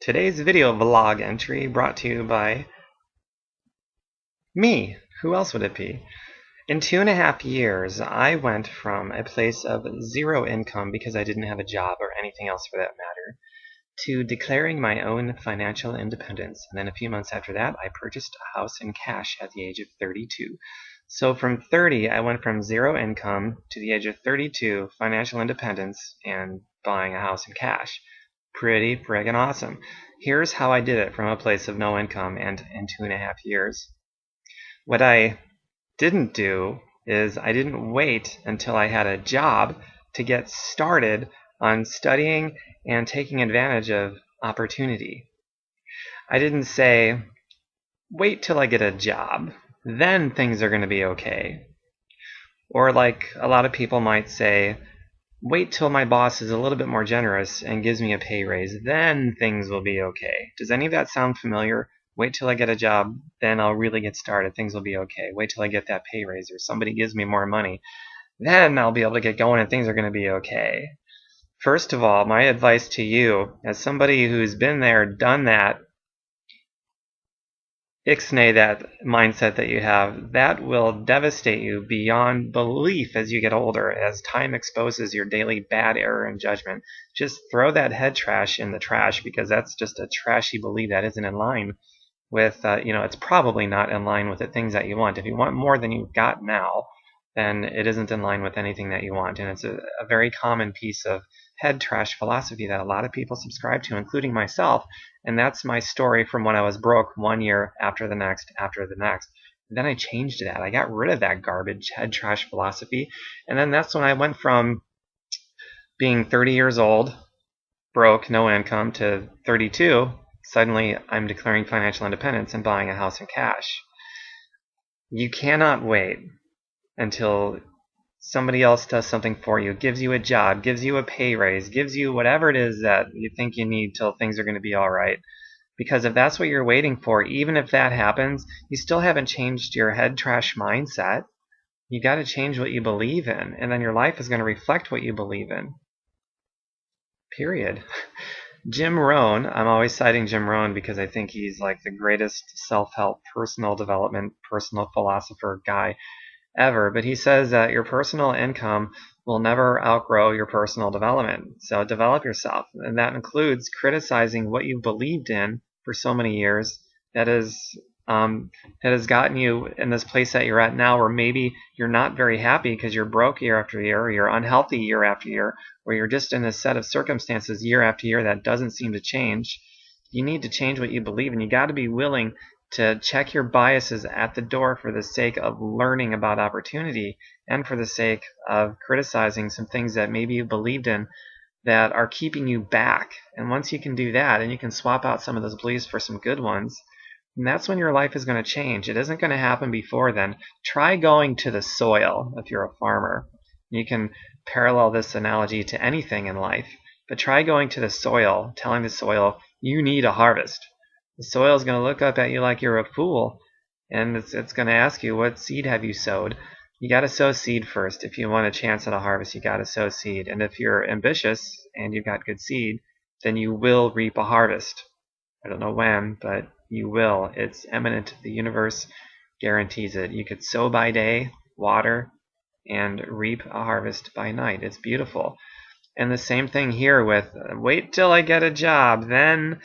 Today's video vlog entry brought to you by me. Who else would it be? In 2.5 years, I went from a place of zero income because I didn't have a job or anything else for that matter, to declaring my own financial independence. And then a few months after that, I purchased a house in cash at the age of 32. So from 30, I went from zero income to the age of 32, financial independence, and buying a house in cash. Pretty friggin' awesome. Here's how I did it from a place of no income and in 2.5 years. What I didn't do is I didn't wait until I had a job to get started on studying and taking advantage of opportunity. I didn't say, wait till I get a job, then things are going to be okay. Or like a lot of people might say, wait till my boss is a little bit more generous and gives me a pay raise, then things will be okay. Does any of that sound familiar? Wait till I get a job, then I'll really get started. Things will be okay. Wait till I get that pay raise or somebody gives me more money. Then I'll be able to get going and things are going to be okay. First of all, my advice to you, as somebody who's been there, done that, ixnay that mindset that you have, that will devastate you beyond belief as you get older, as time exposes your daily bad error and judgment. Just throw that head trash in the trash, because that's just a trashy belief that isn't in line with, it's probably not in line with the things that you want. If you want more than you've got now, then it isn't in line with anything that you want. And it's a very common piece of head trash philosophy that a lot of people subscribe to, including myself. And that's my story from when I was broke 1 year after the next, after the next. Then I changed that. I got rid of that garbage head trash philosophy. And then that's when I went from being 30 years old, broke, no income, to 32. Suddenly I'm declaring financial independence and buying a house in cash. You cannot wait until somebody else does something for you, gives you a job, gives you a pay raise, gives you whatever it is that you think you need till things are going to be all right. Because if that's what you're waiting for, even if that happens, you still haven't changed your head trash mindset. You got to change what you believe in, and then your life is going to reflect what you believe in. Period. Jim Rohn, I'm always citing Jim Rohn because I think he's like the greatest self-help, personal development, personal philosopher guy ever, but he says that your personal income will never outgrow your personal development. So develop yourself, and that includes criticizing what you believed in for so many years that has gotten you in this place that you're at now, where maybe you're not very happy because you're broke year after year, or you're unhealthy year after year, or you're just in a set of circumstances year after year that doesn't seem to change. You need to change what you believe, and you got to be willing to check your biases at the door for the sake of learning about opportunity and for the sake of criticizing some things that maybe you believed in that are keeping you back. And once you can do that, and you can swap out some of those beliefs for some good ones, and that's when your life is going to change. It isn't going to happen before then. Try going to the soil if you're a farmer. You can parallel this analogy to anything in life, but try going to the soil, telling the soil, you need a harvest. The soil is going to look up at you like you're a fool, and it's going to ask you, what seed have you sowed? You got to sow seed first. If you want a chance at a harvest, you got to sow seed. And if you're ambitious and you've got good seed, then you will reap a harvest. I don't know when, but you will. It's imminent. The universe guarantees it. You could sow by day, water, and reap a harvest by night. It's beautiful. And the same thing here with, wait till I get a job, then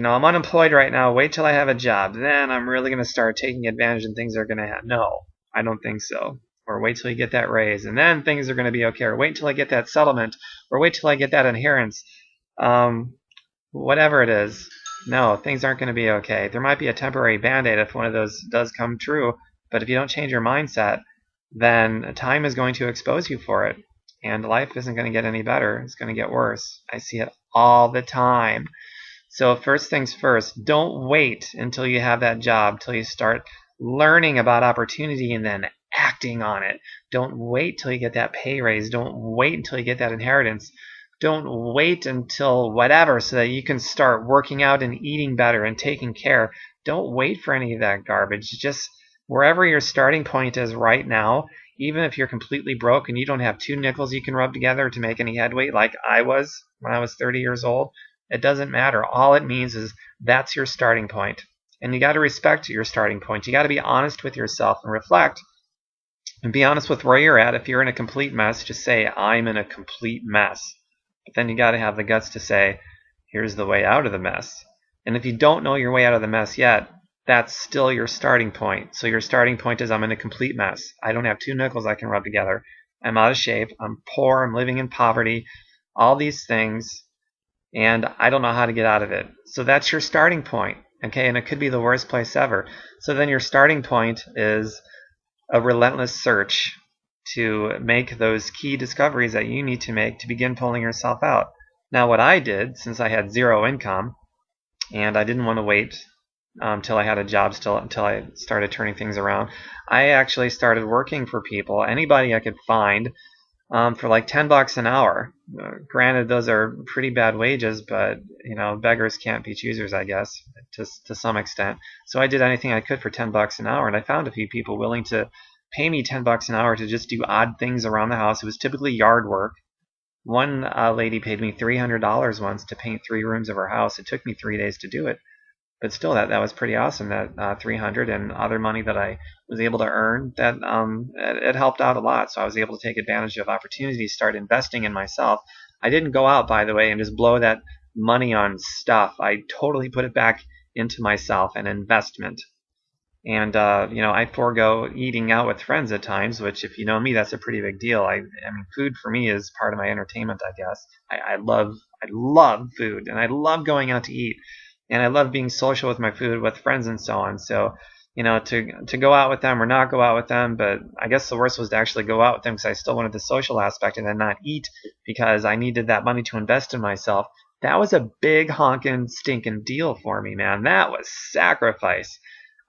I'm unemployed right now. Wait till I have a job. Then I'm really going to start taking advantage and things are going to happen. No, I don't think so. Or wait till you get that raise and then things are going to be okay. Or wait till I get that settlement. Or wait till I get that inheritance. Whatever it is. No, things aren't going to be okay. There might be a temporary band-aid if one of those does come true. But if you don't change your mindset, then time is going to expose you for it. And life isn't going to get any better. It's going to get worse. I see it all the time. So first things first, don't wait until you have that job, till you start learning about opportunity and then acting on it. Don't wait till you get that pay raise. Don't wait until you get that inheritance. Don't wait until whatever so that you can start working out and eating better and taking care. Don't wait for any of that garbage. Just wherever your starting point is right now, even if you're completely broke and you don't have 2 nickels you can rub together to make any headway like I was when I was 30 years old, It doesn't matter. All it means is that's your starting point. And you got to respect your starting point. You got to be honest with yourself and reflect and be honest with where you're at. If you're in a complete mess, just say, I'm in a complete mess. But then you got to have the guts to say, here's the way out of the mess. And if you don't know your way out of the mess yet, that's still your starting point. So your starting point is, I'm in a complete mess. I don't have two nickels I can rub together. I'm out of shape. I'm poor. I'm living in poverty. All these things. And I don't know how to get out of it. So that's your starting point. Okay, and it could be the worst place ever. So then your starting point is a relentless search to make those key discoveries that you need to make to begin pulling yourself out. Now what I did, since I had zero income, and I didn't want to wait till I had a job until I started turning things around, I actually started working for people, anybody I could find, for like $10 an hour. Granted, those are pretty bad wages, but beggars can't be choosers, I guess, to some extent. So I did anything I could for $10 an hour, and I found a few people willing to pay me $10 an hour to just do odd things around the house. It was typically yard work. One lady paid me $300 once to paint 3 rooms of her house. It took me 3 days to do it. But still, that was pretty awesome. That $300 and other money that I was able to earn, that it helped out a lot. So I was able to take advantage of opportunities, start investing in myself. I didn't go out, by the way, and just blow that money on stuff. I totally put it back into myself, an investment. And I forego eating out with friends at times, which, if you know me, that's a pretty big deal. I mean, food for me is part of my entertainment, I guess. I love food, and I love going out to eat. And I love being social with my food, with friends and so on. So, to go out with them or not go out with them, but I guess the worst was to actually go out with them because I still wanted the social aspect and then not eat because I needed that money to invest in myself. That was a big honkin' stinking deal for me, man. That was sacrifice.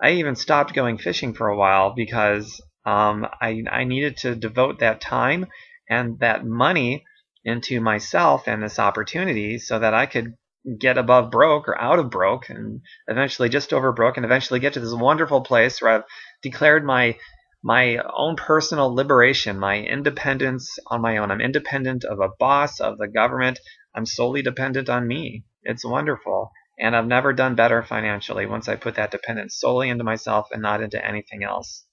I even stopped going fishing for a while because I needed to devote that time and that money into myself and this opportunity so that I could get above broke or out of broke and eventually just over broke and eventually get to this wonderful place where I've declared my own personal liberation, my independence on my own. I'm independent of a boss, of the government. I'm solely dependent on me. It's wonderful. And I've never done better financially once I put that dependence solely into myself and not into anything else.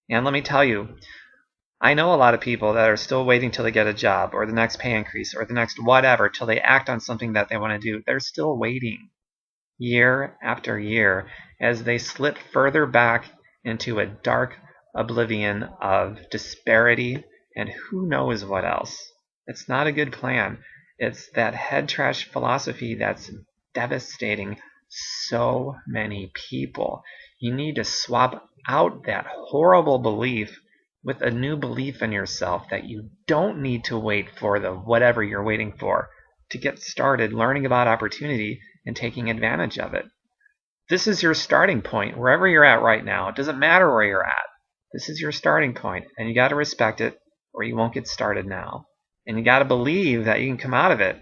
And let me tell you, I know a lot of people that are still waiting till they get a job or the next pay increase or the next whatever till they act on something that they want to do. They're still waiting year after year as they slip further back into a dark oblivion of disparity and who knows what else. It's not a good plan. It's that head trash philosophy that's devastating so many people. You need to swap out that horrible belief with a new belief in yourself that you don't need to wait for the whatever you're waiting for to get started learning about opportunity and taking advantage of it. This is your starting point wherever you're at right now. It doesn't matter where you're at. This is your starting point, and you got to respect it or you won't get started now. And you got to believe that you can come out of it.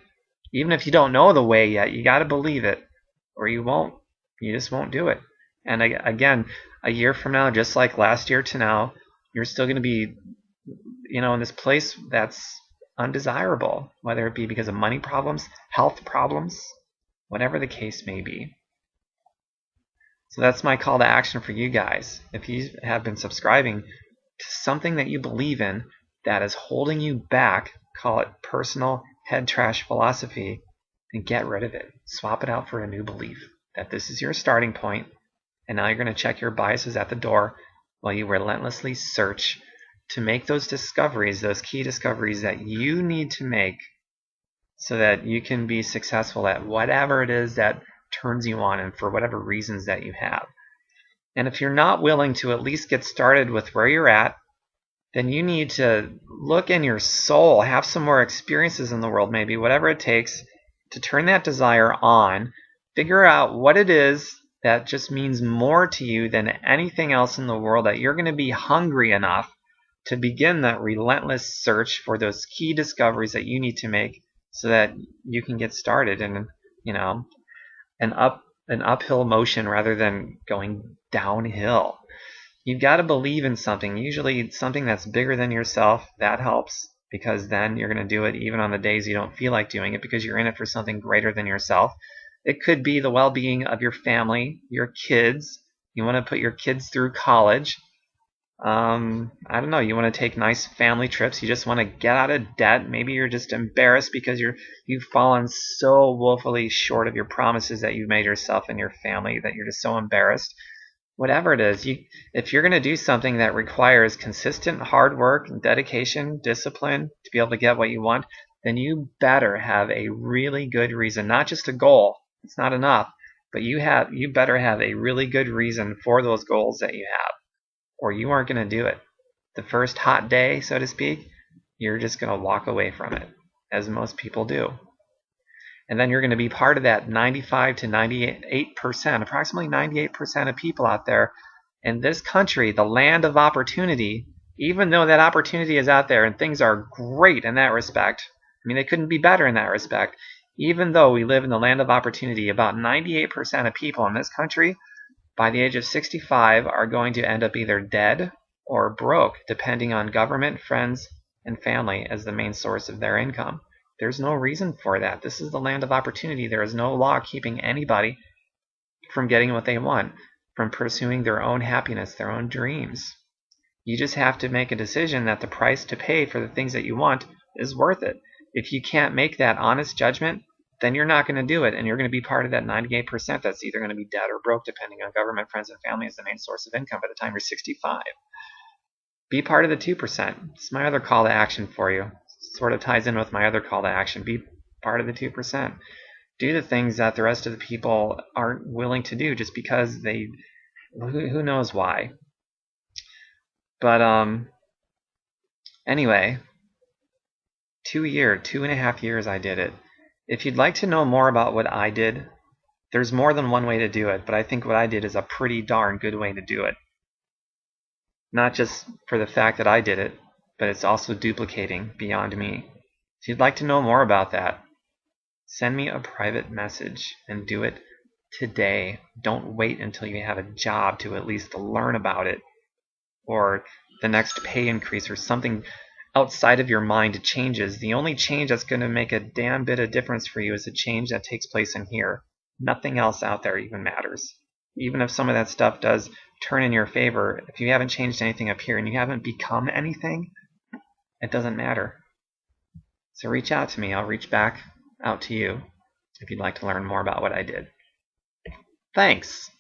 Even if you don't know the way yet, you got to believe it or you won't. You just won't do it. And again, a year from now, just like last year to now, you're still going to be, in this place that's undesirable, whether it be because of money problems, health problems, whatever the case may be. So that's my call to action for you guys. If you have been subscribing to something that you believe in that is holding you back, call it personal head trash philosophy, then get rid of it. Swap it out for a new belief that this is your starting point, and now you're going to check your biases at the door while you relentlessly search to make those discoveries, those key discoveries that you need to make so that you can be successful at whatever it is that turns you on and for whatever reasons that you have. And if you're not willing to at least get started with where you're at, then you need to look in your soul, have some more experiences in the world, maybe whatever it takes to turn that desire on, figure out what it is that just means more to you than anything else in the world, that you're going to be hungry enough to begin that relentless search for those key discoveries that you need to make so that you can get started in, an uphill motion rather than going downhill. You've got to believe in something, usually something that's bigger than yourself. That helps. because then you're going to do it even on the days you don't feel like doing it, because you're in it for something greater than yourself. It could be the well-being of your family, your kids. You want to put your kids through college. I don't know, you want to take nice family trips, you just want to get out of debt, maybe you're just embarrassed because you've fallen so woefully short of your promises that you've made yourself and your family that you're just so embarrassed. Whatever it is, if you're going to do something that requires consistent hard work and dedication, discipline to be able to get what you want, then you better have a really good reason, not just a goal. It's not enough, but you better have a really good reason for those goals that you have, or you aren't going to do it. The first hot day, so to speak, you're just going to walk away from it, as most people do. And then you're going to be part of that 95 to 98%, approximately 98% of people out there in this country, the land of opportunity, even though that opportunity is out there and things are great in that respect. I mean, they couldn't be better in that respect. Even though we live in the land of opportunity, about 98% of people in this country by the age of 65 are going to end up either dead or broke, depending on government, friends, and family as the main source of their income. There's no reason for that. This is the land of opportunity. There is no law keeping anybody from getting what they want, from pursuing their own happiness, their own dreams. You just have to make a decision that the price to pay for the things that you want is worth it. If you can't make that honest judgment, then you're not going to do it, and you're going to be part of that 98% that's either going to be dead or broke, depending on government, friends, and family as the main source of income by the time you're 65. Be part of the 2%. It's my other call to action for you. It sort of ties in with my other call to action. Be part of the 2%. Do the things that the rest of the people aren't willing to do just because who knows why. But anyway, 2.5 years I did it. If you'd like to know more about what I did, there's more than one way to do it, but I think what I did is a pretty darn good way to do it. Not just for the fact that I did it, but it's also duplicating beyond me. If you'd like to know more about that, send me a private message and do it today. Don't wait until you have a job to at least learn about it, or the next pay increase or something outside of your mind changes. The only change that's going to make a damn bit of difference for you is a change that takes place in here. Nothing else out there even matters. Even if some of that stuff does turn in your favor, if you haven't changed anything up here and you haven't become anything, it doesn't matter. So reach out to me. I'll reach back out to you if you'd like to learn more about what I did. Thanks.